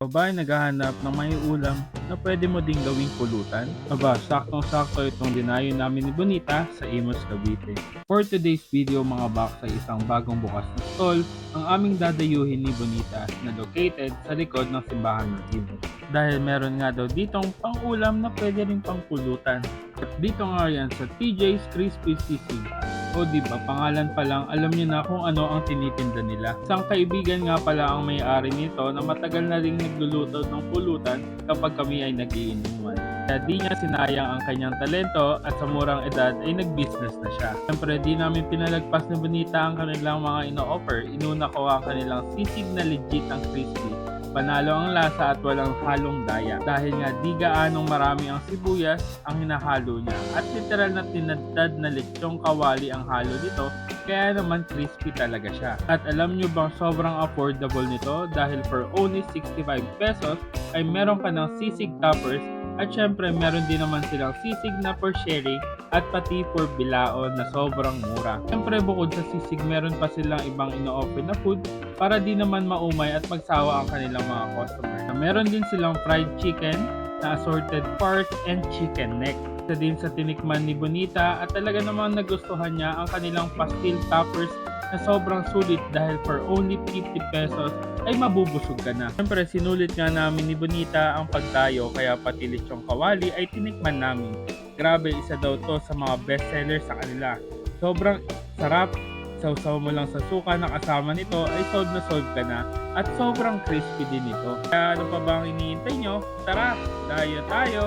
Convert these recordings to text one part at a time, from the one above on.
Babae naghahanap ng may ulam na pwede mo ding gawing pulutan? Aba, saktong-sakto itong dinayo namin ni Bonita sa Imus, Cavite. For today's video mga box ay isang bagong bukas na stall ang aming dadayuhin ni Bonita na located sa likod ng simbahan ng Imus. Dahil meron nga daw ditong pang-ulam na pwede rin pang pulutan. At dito nga yan sa TJ's Crispy Sisig. O diba, pangalan pa lang, alam niyo na kung ano ang tinitinda nila. Isang kaibigan nga pala ang may-ari nito na matagal na ring nagluluto ng pulutan kapag kami ay nagiinuman. Kaya di niya sinayang ang kanyang talento at sa murang edad ay nag-business na siya. Siyempre di namin pinalagpas ni Bonita ang kanilang mga ino-offer. Inuna ko ang kanilang sisig na legit ang crispy. Panalo ang lasa at walang halong daya dahil nga di gaanong marami ang sibuyas ang hinahalo niya at literal na tinadtad na lechong kawali ang halo nito kaya naman crispy talaga siya. At alam nyo bang sobrang affordable nito dahil for only 65 pesos ay meron ka ng sisig toppers at syempre meron din naman silang sisig na for sharing at pati for bilaon na sobrang mura. Syempre bukod sa sisig meron pa silang ibang ino-offer na food para di naman maumay at magsawa ang kanilang mga customer. Meron din silang fried chicken na assorted parts and chicken neck. Isa din sa tinikman ni Bonita at talaga namang nagustuhan niya ang kanilang pastil toppers na sobrang sulit dahil for only 50 pesos ay mabubusog ka na. Siyempre sinulit nga namin ni Bonita ang pagdayo kaya pati lechong kawali ay tinikman namin. Grabe, isa daw to sa mga best sellers sa kanila. Sobrang sarap. Sausaw mo lang sa suka na kasama nito ay solve na solve ka na at sobrang crispy din ito. Kaya ano pa bang iniintay nyo? Tara, dayo tayo!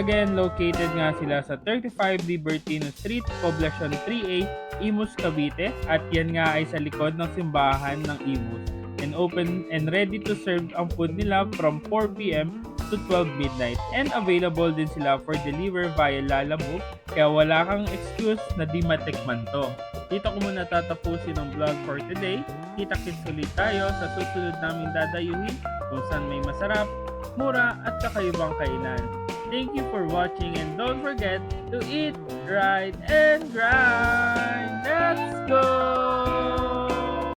Again, located nga sila sa 35 Libertino Street, Poblacion 3A, Imus, Cavite at yan nga ay sa likod ng simbahan ng Imus. And open and ready to serve ang food nila from 4 p.m. to 12 midnight and available din sila for deliver via Lalamove kaya wala kang excuse na di matikman to. Dito ko muna tatapusin ang vlog for today. Kita-kits ulit tayo sa susunod naming dadayuhin kung saan may masarap, mura at kakaibang kainan. Thank you for watching and don't forget to eat, ride, and grind! Let's go!